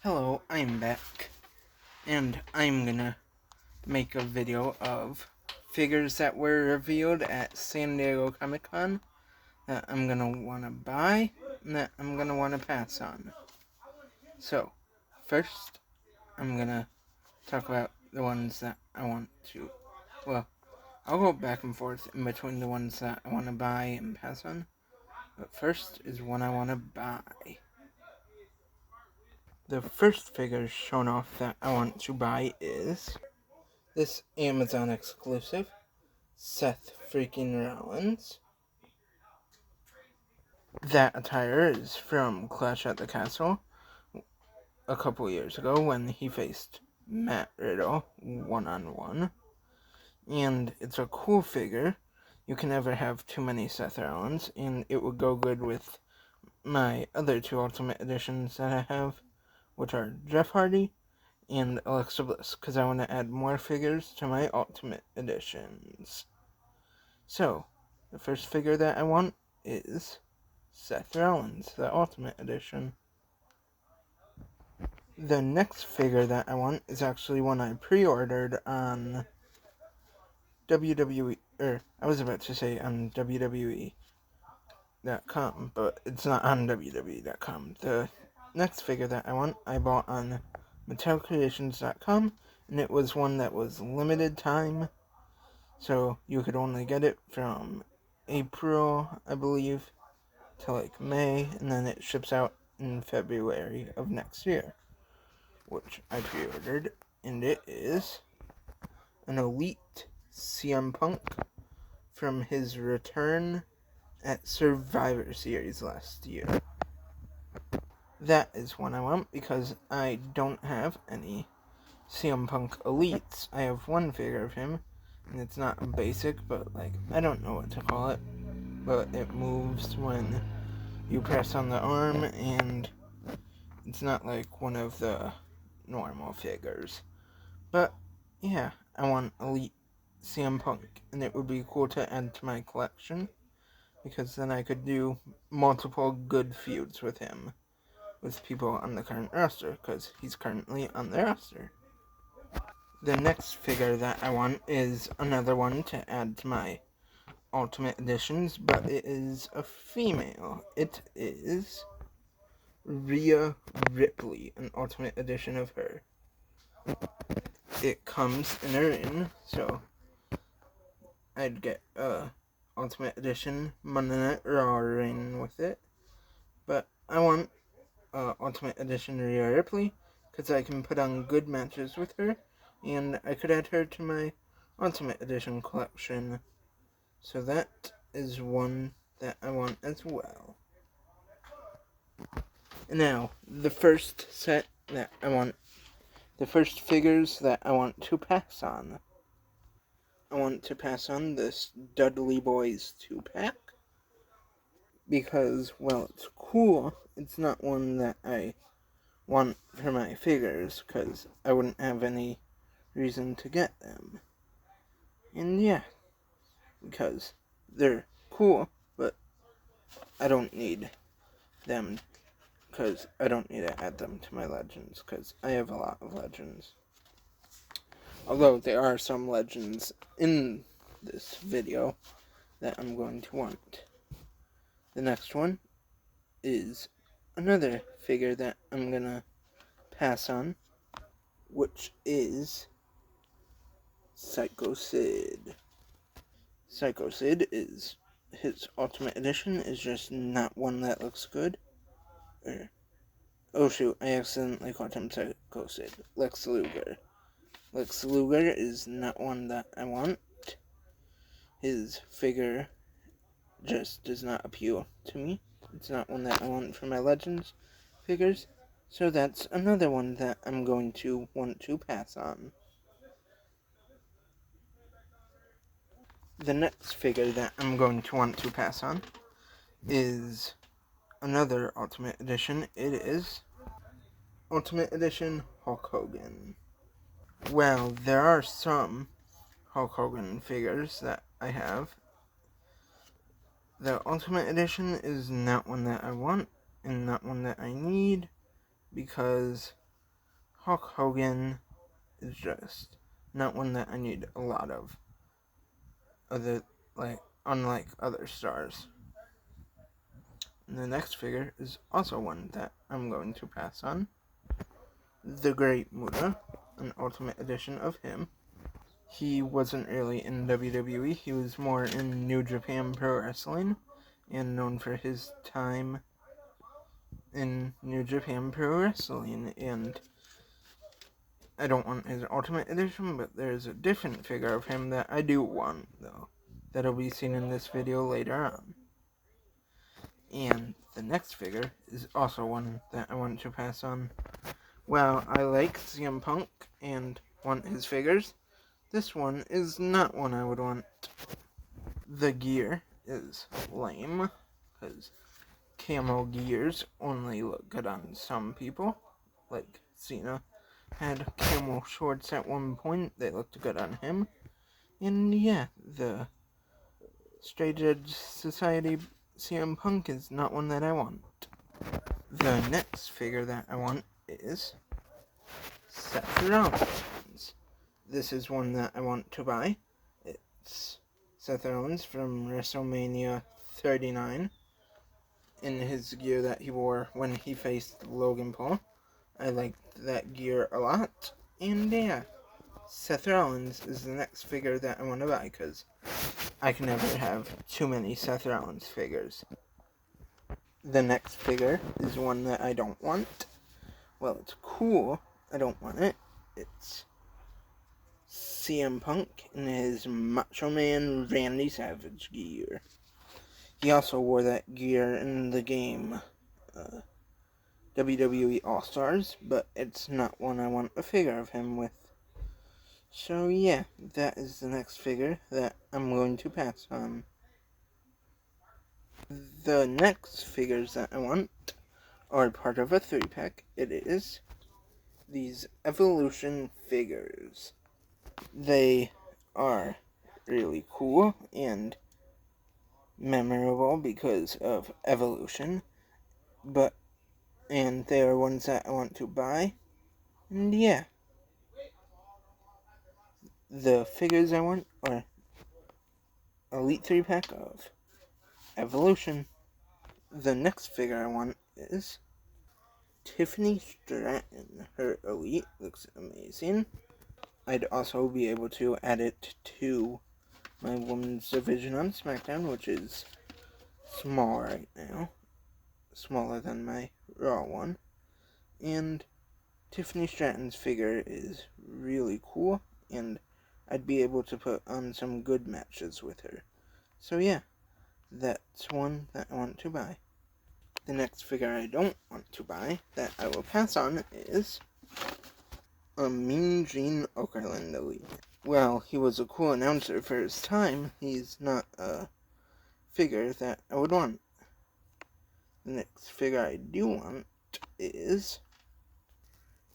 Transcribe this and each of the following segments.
Hello, I'm back, and I'm gonna make a video of figures that were revealed at San Diego Comic-Con that I'm gonna wanna buy and that I'm gonna wanna pass on. So, first, I'm gonna talk about the ones that I want to, I'll go back and forth in between the ones that I wanna buy and pass on, but first is one I wanna buy. The first figure shown off that I want to buy is this Amazon exclusive, Seth freaking Rollins. That attire is from Clash at the Castle a couple years ago when he faced Matt Riddle one-on-one. And it's a cool figure. You can never have too many Seth Rollins, and it would go good with my other two Ultimate Editions that I have, which are Jeff Hardy and Alexa Bliss, because I want to add more figures to my Ultimate Editions. So, the first figure that I want is Seth Rollins, the Ultimate Edition. The next figure that I want is actually one I pre-ordered on WWE, I was about to say on WWE.com, but it's not on WWE.com. The next figure that I want, I bought on MattelCreations.com, and it was one that was limited time, so you could only get it from April, I believe, to like May, and then it ships out in February of next year, which I pre-ordered, and it is an Elite CM Punk from his return at Survivor Series last year. That is one I want because I don't have any CM Punk Elites. I have one figure of him, and it's not a basic, but like, I don't know what to call it, but it moves when you press on the arm, and it's not like one of the normal figures. But, yeah, I want Elite CM Punk, and it would be cool to add to my collection, because then I could do multiple good feuds with him, with people on the current roster, because he's currently on the roster. The next figure that I want is another one to add to my Ultimate Editions, but it is a female. It is Rhea Ripley, an Ultimate Edition of her. It comes in a ring, so I'd get a Ultimate Edition Monday Night Raw ring with it. But I want Ultimate Edition Rhea Ripley, because I can put on good matches with her, and I could add her to my Ultimate Edition collection. So that is one that I want as well. Now, the first figures that I want to pass on. I want to pass on this Dudley Boys 2-pack, because, well, it's cool. It's not one that I want for my figures, because I wouldn't have any reason to get them. And yeah, because they're cool, but I don't need them, because I don't need to add them to my legends, because I have a lot of legends. Although there are some legends in this video that I'm going to want. The next one is another figure that I'm gonna pass on, which is Psycho Sid. Psycho Sid is, his Ultimate Edition is just not one that looks good. Oh shoot, I accidentally called him Psycho Sid. Lex Luger. Lex Luger is not one that I want. His figure just does not appeal to me. It's not one that I want for my Legends figures. So that's another one that I'm going to want to pass on. The next figure that I'm going to want to pass on is another Ultimate Edition. It is Ultimate Edition Hulk Hogan. Well, there are some Hulk Hogan figures that I have. The Ultimate Edition is not one that I want and not one that I need, because Hulk Hogan is just not one that I need a lot of, unlike other stars. And the next figure is also one that I'm going to pass on. The Great Muta, an Ultimate Edition of him. He wasn't really in WWE, he was more in New Japan Pro Wrestling, and known for his time in New Japan Pro Wrestling, and I don't want his Ultimate Edition, but there's a different figure of him that I do want, though, that'll be seen in this video later on. And the next figure is also one that I want to pass on. While I like CM Punk and want his figures, this one is not one I would want. The gear is lame, because camo gears only look good on some people. Like Cena had camo shorts at one point, they looked good on him. And yeah, the Straight Edge Society CM Punk is not one that I want. The next figure that I want is Seth Rollins. This is one that I want to buy. It's Seth Rollins from WrestleMania 39 in his gear that he wore when he faced Logan Paul. I liked that gear a lot. And yeah, Seth Rollins is the next figure that I want to buy because I can never have too many Seth Rollins figures. The next figure is one that I don't want. Well, it's cool. I don't want it. It's CM Punk in his Macho Man Randy Savage gear. He also wore that gear in the game WWE All-Stars, but it's not one I want a figure of him with. So yeah, that is the next figure that I'm going to pass on. The next figures that I want are part of a 3-pack. It is these Evolution figures. They are really cool and memorable because of Evolution, and they are ones that I want to buy. And yeah, the figures I want are Elite 3-pack of Evolution. The next figure I want is Tiffany Stratton. Her Elite looks amazing. I'd also be able to add it to my women's division on SmackDown, which is small right now. Smaller than my Raw one. And Tiffany Stratton's figure is really cool, and I'd be able to put on some good matches with her. So yeah, that's one that I want to buy. The next figure I don't want to buy, that I will pass on, is a Mean Gene Okerlund Elite. Well, he was a cool announcer for his time, he's not a figure that I would want. The next figure I do want is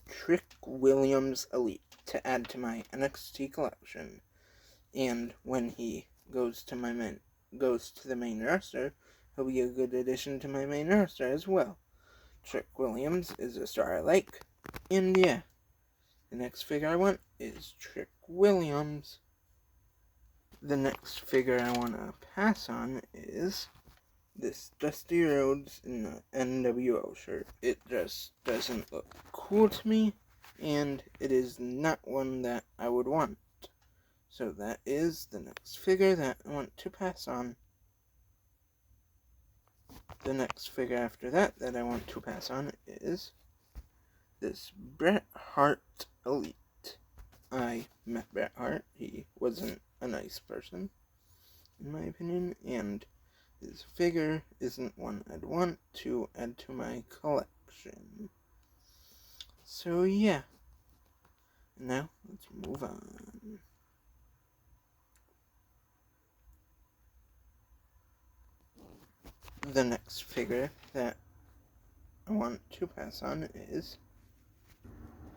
Trick Williams Elite to add to my NXT collection. And when he goes to the main roster, he'll be a good addition to my main roster as well. Trick Williams is a star I like. And yeah, the next figure I want is Trick Williams. The next figure I want to pass on is this Dusty Rhodes in the NWO shirt. It just doesn't look cool to me, and it is not one that I would want. So that is the next figure that I want to pass on. The next figure after that I want to pass on is this Bret Hart Elite. I met Bret Hart. He wasn't a nice person, in my opinion, and his figure isn't one I'd want to add to my collection. So yeah. Now, let's move on. The next figure that I want to pass on is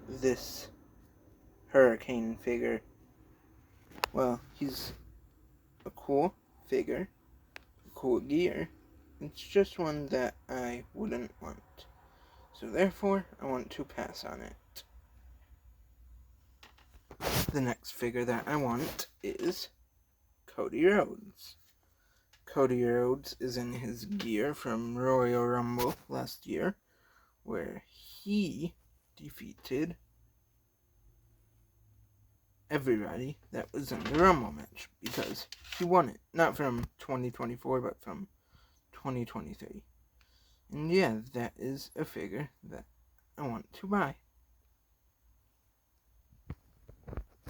this Hurricane figure. Well, he's a cool figure, cool gear. It's just one that I wouldn't want. So therefore, I want to pass on it. The next figure that I want is Cody Rhodes. Cody Rhodes is in his gear from Royal Rumble last year, where he defeated everybody that was in the Rumble match, because he won it. Not from 2024, but from 2023. And yeah, that is a figure that I want to buy.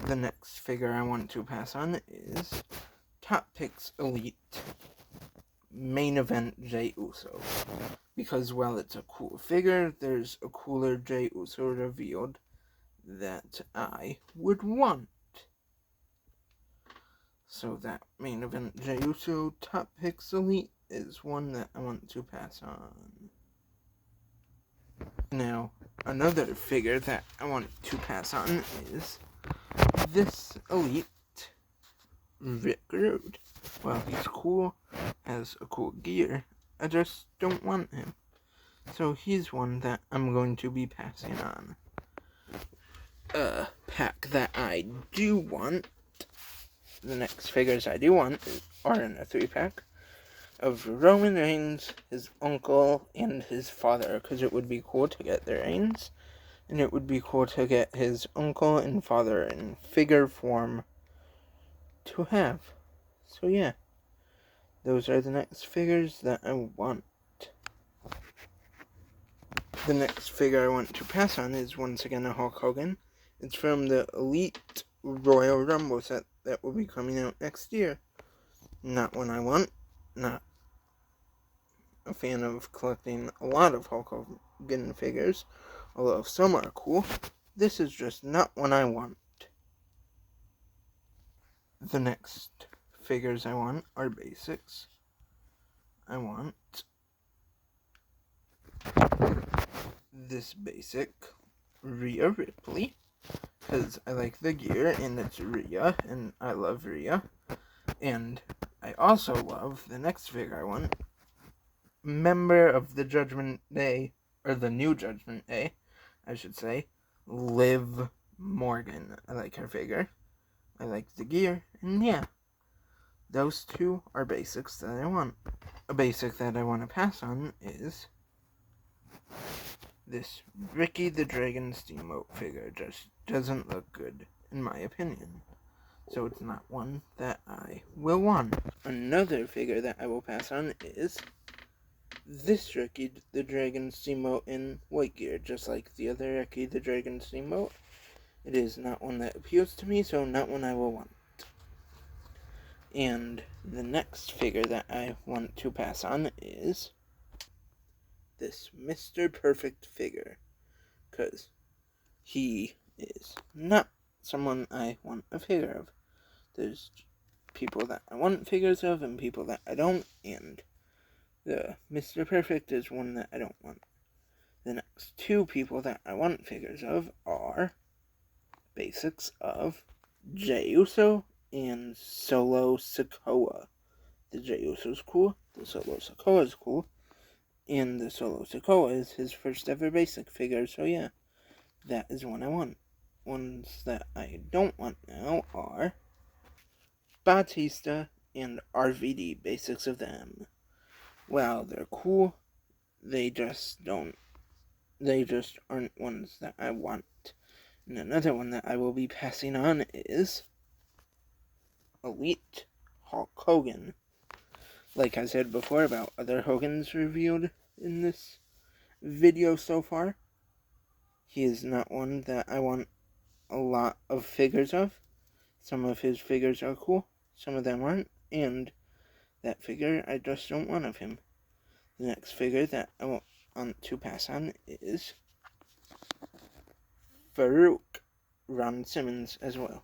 The next figure I want to pass on is Top Picks Elite Main Event Jey Uso. Because while it's a cool figure, there's a cooler Jey Uso revealed that I would want. So that Main Event Jey Uso Top Picks Elite is one that I want to pass on. Now, another figure that I want to pass on is this Elite Rick Rude. While he's cool, has a cool gear, I just don't want him. So he's one that I'm going to be passing on. A pack that I do want, the next figures I do want are in a 3-pack of Roman Reigns, his uncle, and his father, because it would be cool to get the Reigns, and it would be cool to get his uncle and father in figure form to have. So yeah, those are the next figures that I want. The next figure I want to pass on is once again a Hulk Hogan. It's from the Elite Royal Rumble set that will be coming out next year. Not one I want, not a fan of collecting a lot of Hulk Hogan figures, although some are cool. This is just not one I want. The next figures I want are basics. I want this basic Rhea Ripley, because I like the gear and it's Rhea, and I love Rhea. And I also love the next figure I want, member of the Judgment Day, or the New Judgment Day, I should say, Liv Morgan. I like her figure. I like the gear, and yeah, those two are basics that I want. A basic that I want to pass on is this Ricky the Dragon Steamboat figure. Just doesn't look good, in my opinion. So it's not one that I will want. Another figure that I will pass on is this Ricky the Dragon Steamboat in white gear, just like the other Ricky the Dragon Steamboat. It is not one that appeals to me, so not one I will want. And the next figure that I want to pass on is this Mr. Perfect figure, because he is not someone I want a figure of. There's people that I want figures of and people that I don't, and the Mr. Perfect is one that I don't want. The next two people that I want figures of are basics of Jey Uso and Solo Sikoa. The Jey Uso's cool, the Solo Sikoa's cool, and the Solo Sikoa is his first ever basic figure, so yeah, that is one I want. Ones that I don't want now are Batista and RVD, basics of them. Well, they're cool, they just aren't ones that I want. And another one that I will be passing on is Elite Hulk Hogan. Like I said before about other Hogans revealed in this video so far, he is not one that I want a lot of figures of. Some of his figures are cool, some of them aren't, and that figure I just don't want of him. The next figure that I want to pass on is Farouk Ron Simmons as well.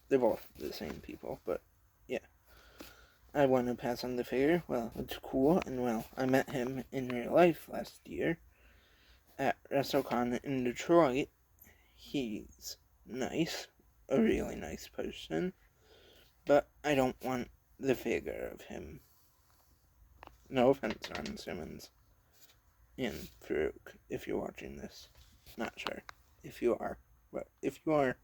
They're both the same people, but yeah. I want to pass on the figure. Well, it's cool, and well, I met him in real life last year at WrestleCon in Detroit. He's nice, a really nice person, but I don't want the figure of him. No offense, Ron Simmons and Farouk, if you're watching this. Not sure if you are, but if you are,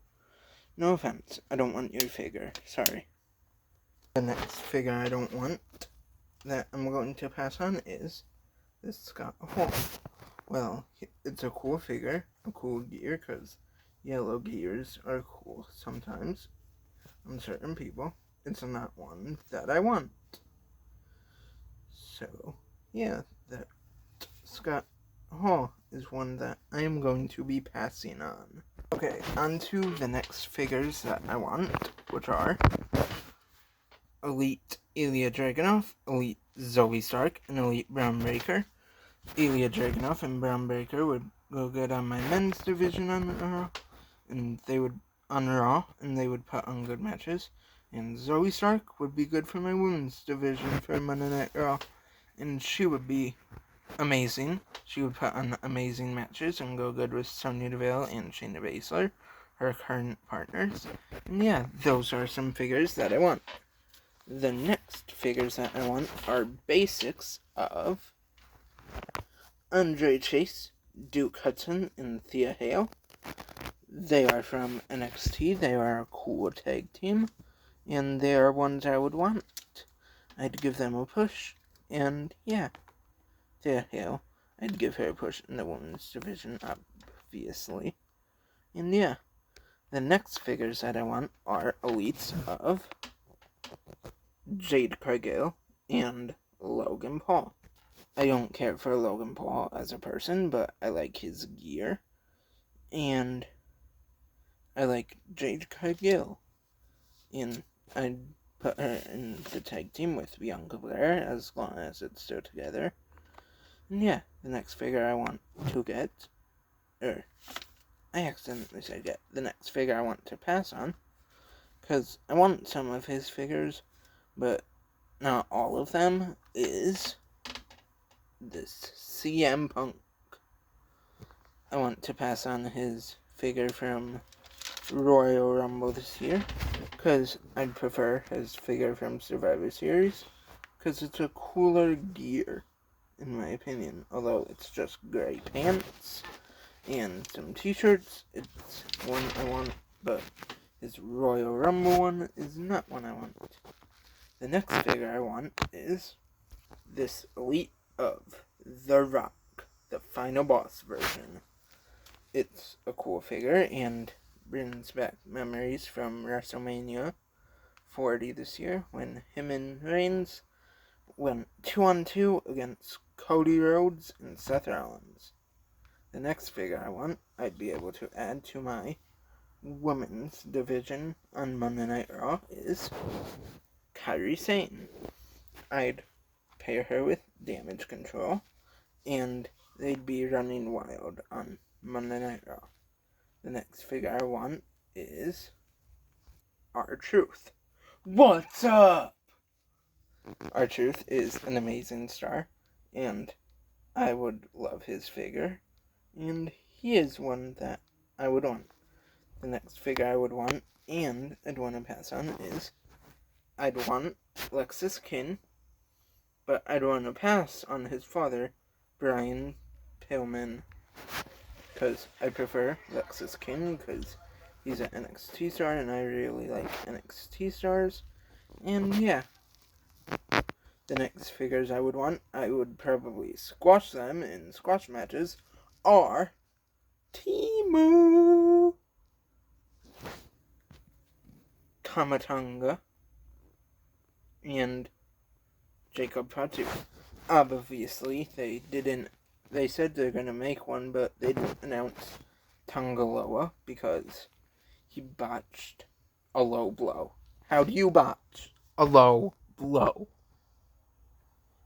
No offense, I don't want your figure. Sorry. The next figure I don't want that I'm going to pass on is this Scott Hall. Well, it's a cool figure, a cool gear, because yellow gears are cool sometimes on certain people. It's not one that I want. So, yeah, that Scott Hall is one that I am going to be passing on. Okay, on to the next figures that I want, which are Elite Ilya Dragunov, Elite Zoe Stark, and Elite Braun Breaker. Ilya Dragunov and Braun Breaker would go good on my men's division on Raw, and they would put on good matches. And Zoe Stark would be good for my women's division for Monday Night Raw, and she would be amazing. She would put on amazing matches and go good with Sonya Deville and Shayna Baszler, her current partners. And yeah, those are some figures that I want. The next figures that I want are basics of Andre Chase, Duke Hudson, and Thea Hale. They are from NXT. They are a cool tag team, and they are ones I would want. I'd give them a push, and yeah, Thea Hale, I'd give her a push in the women's division, obviously. And yeah, the next figures that I want are elites of Jade Cargill and Logan Paul. I don't care for Logan Paul as a person, but I like his gear. And I like Jade Cargill. And I'd put her in the tag team with Bianca Belair as long as it's still together. And yeah, the next figure I want to get, I accidentally said get, the next figure I want to pass on, because I want some of his figures, but not all of them, is this CM Punk. I want to pass on his figure from Royal Rumble this year, because I'd prefer his figure from Survivor Series, because it's a cooler gear, in my opinion. Although it's just gray pants and some t-shirts, it's one I want, but his Royal Rumble one is not one I want. The next figure I want is this Elite of The Rock, the final boss version. It's a cool figure and brings back memories from WrestleMania 40 this year when him and Reigns went 2-on-2 against Cody Rhodes and Seth Rollins. The next figure I want, I'd be able to add to my women's division on Monday Night Raw is Kairi Sane. I'd pair her with Damage Control, and they'd be running wild on Monday Night Raw. The next figure I want is R-Truth. What's up? R-Truth is an amazing star, and I would love his figure, and he is one that I would want. The next figure I would want, and I'd want to pass on, is I'd want Lexis King, but I'd want to pass on his father, Brian Pillman, because I prefer Lexis King, because he's an NXT star, and I really like NXT stars, and yeah. The next figures I would want, I would probably squash them in squash matches, are Timu Kamatanga and Jacob Fatu. Obviously, they said they're gonna make one, but they didn't announce Tangaloa because he botched a low blow. How do you botch a low blow?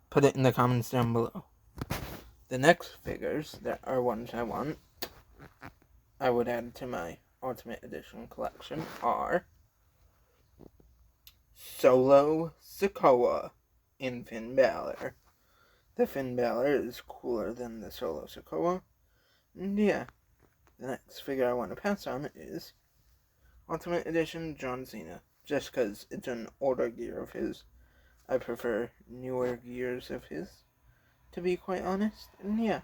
Put it in the comments down below. The next figures that are ones I want, I would add to my Ultimate Edition collection, are Solo Sikoa and Finn Balor. The Finn Balor is cooler than the Solo Sikoa. And yeah, the next figure I want to pass on is Ultimate Edition John Cena. Just because it's an older gear of his. I prefer newer gears of his, to be quite honest. And yeah,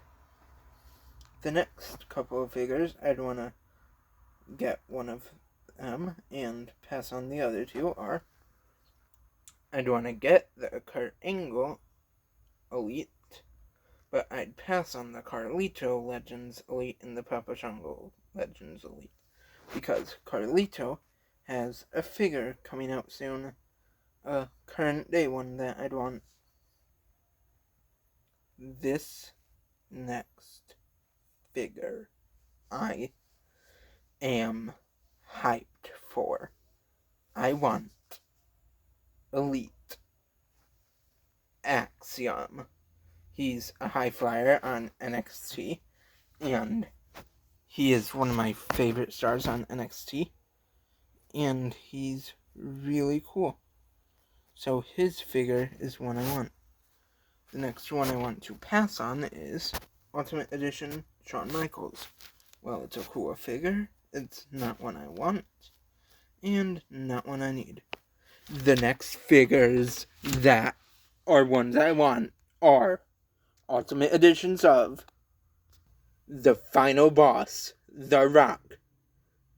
the next couple of figures, I'd want to get one of them and pass on the other two are, I'd want to get the Kurt Angle Elite, but I'd pass on the Carlito Legends Elite and the Papa Shango Legends Elite, because Carlito has a figure coming out soon, a current day one that I'd want. This next figure I am hyped for. I want Elite Axiom. He's a high flyer on NXT, and he is one of my favorite stars on NXT, and he's really cool. So his figure is one I want. The next one I want to pass on is Ultimate Edition Shawn Michaels. Well, it's a cool figure. It's not one I want, and not one I need. The next figures that are ones I want are Ultimate Editions of The Final Boss, The Rock,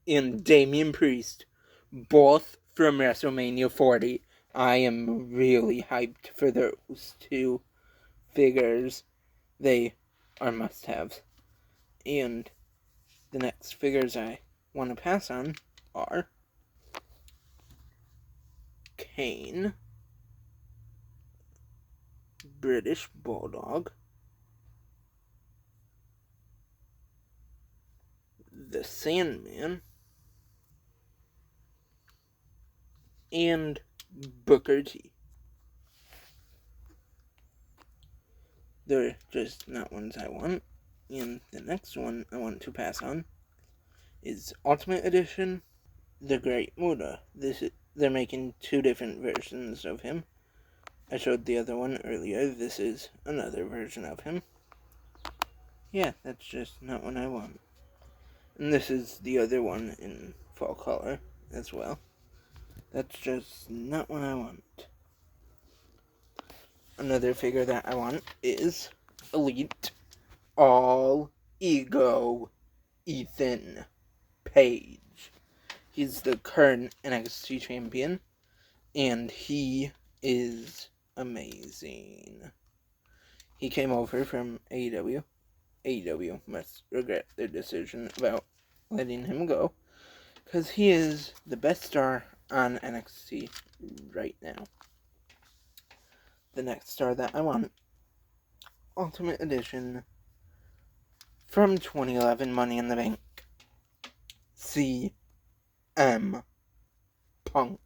and Damian Priest, both from WrestleMania 40. I am really hyped for those two figures. They are must-haves. And the next figures I want to pass on are Kane, British Bulldog, the Sandman, and Booker T. They're just not ones I want. And the next one I want to pass on is Ultimate Edition, the Great Muta. They're making two different versions of him. I showed the other one earlier. This is another version of him. Yeah, that's just not one I want. And this is the other one in full color as well. That's just not what I want. Another figure that I want is Elite All Ego Ethan Page. He's the current NXT champion, and he is amazing. He came over from AEW. AEW must regret their decision about letting him go, because he is the best star on NXT right now. The next star that I want, Ultimate Edition from 2011 Money in the Bank, CM Punk.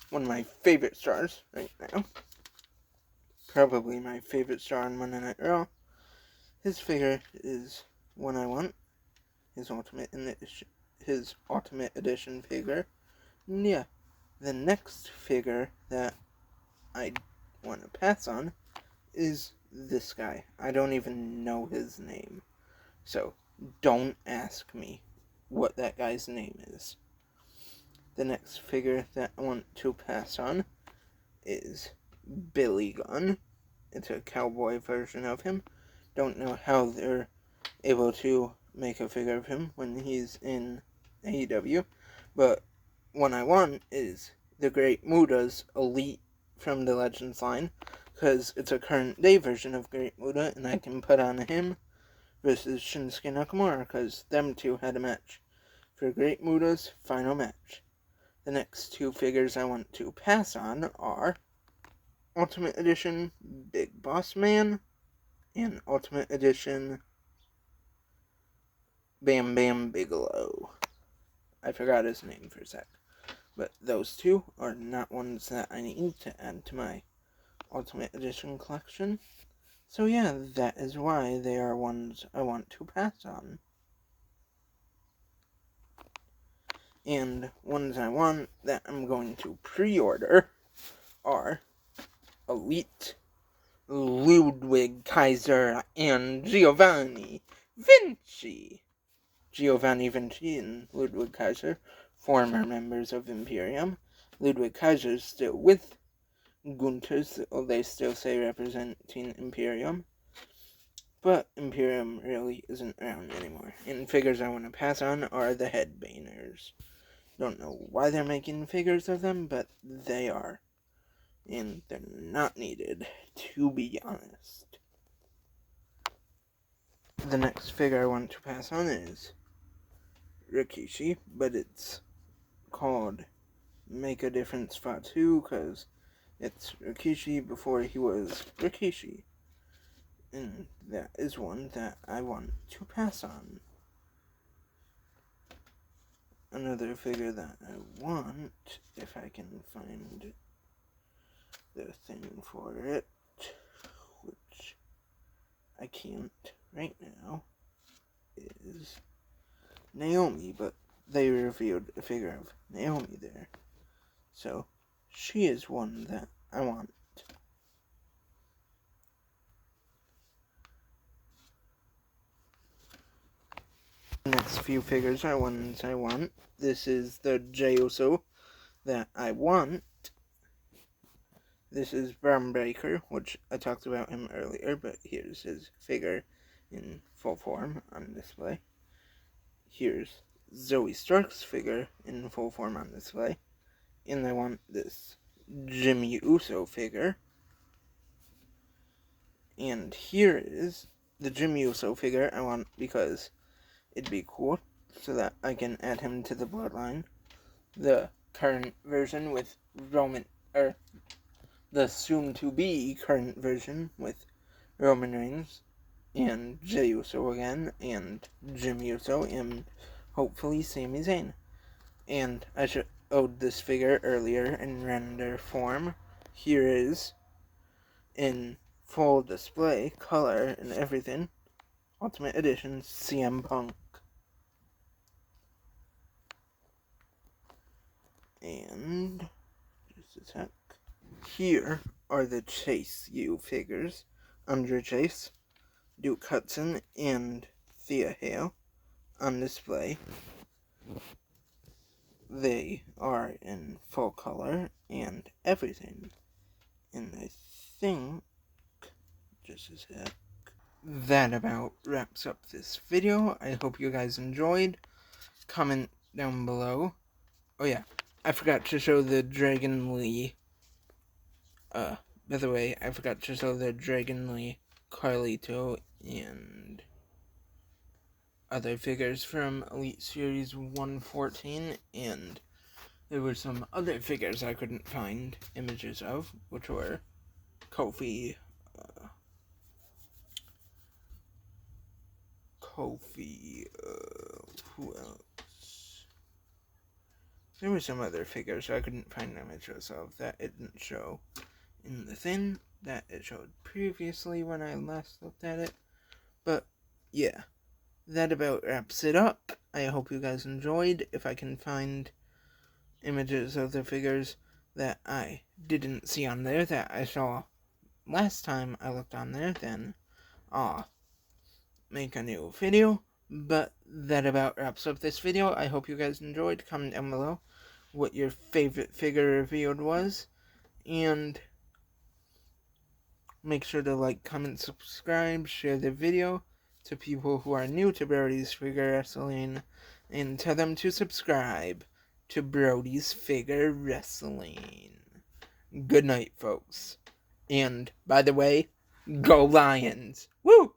One of my favorite stars right now. Probably my favorite star on Monday Night Raw. His figure is one I want. His Ultimate Edition figure. And yeah, the next figure that I want to pass on is this guy. I don't even know his name, so don't ask me what that guy's name is. The next figure that I want to pass on is Billy Gunn. It's a cowboy version of him. Don't know how they're able to make a figure of him when he's in AEW, but one I want is the Great Muta's Elite from the Legends line, because it's a current day version of Great Muta, and I can put on him versus Shinsuke Nakamura, because them two had a match for Great Muta's final match. The next two figures I want to pass on are Ultimate Edition Big Boss Man and Ultimate Edition Bam Bam Bigelow. I forgot his name for a sec. But those two are not ones that I need to add to my Ultimate Edition collection. So yeah, that is why they are ones I want to pass on. And ones I want that I'm going to pre-order are Elite Ludwig Kaiser and Giovanni Vinci. Giovanni Vinci and Ludwig Kaiser, former members of Imperium. Ludwig Kaiser is still with Gunther, so they still say representing Imperium. But Imperium really isn't around anymore. And figures I want to pass on are the Headbangers. Don't know why they're making figures of them, but they are. And they're not needed, to be honest. The next figure I want to pass on is Rikishi, but it's called Make a Difference Fatu, because it's Rikishi before he was Rikishi. And that is one that I want to pass on. Another figure that I want, if I can find the thing for it, which I can't right now, is Naomi, but they revealed a figure of Naomi there. So, she is one that I want. The next few figures are ones I want. This is the Jey Uso that I want. This is Bron Breakker, which I talked about him earlier, but here's his figure in full form on display. Here's Zoe Stark's figure in full form on display. And I want this Jimmy Uso figure. And here is the Jimmy Uso figure I want because it'd be cool so that I can add him to the bloodline. The current version with Roman, or the soon-to-be current version with Roman Reigns and Jey Uso again, and Jimmy Uso, and hopefully Sami Zayn. And I showed this figure earlier in render form. Here is in full display, color, and everything. Ultimate Edition CM Punk. And just a sec. Here are the Chase U figures. Andre Chase, Duke Hudson, and Thea Hale on display. They are in full color and everything. And I think, just a sec, that about wraps up this video. I hope you guys enjoyed. Comment down below. Oh yeah, I forgot to show the Dragon Lee. By the way, I forgot to show the Dragon Lee, Carlito, and other figures from Elite Series 114, and there were some other figures I couldn't find images of, which were Kofi, who else? There were some other figures I couldn't find images of that it didn't show in the thing that it showed previously when I last looked at it. But yeah, that about wraps it up. I hope you guys enjoyed. If I can find images of the figures that I didn't see on there that I saw last time I looked on there, then I'll make a new video. But that about wraps up this video. I hope you guys enjoyed. Comment down below what your favorite figure revealed was, and make sure to like, comment, subscribe, share the video to people who are new to Brody's Figure Wrestling, and tell them to subscribe to Brody's Figure Wrestling. Good night, folks. And, by the way, go Lions! Woo!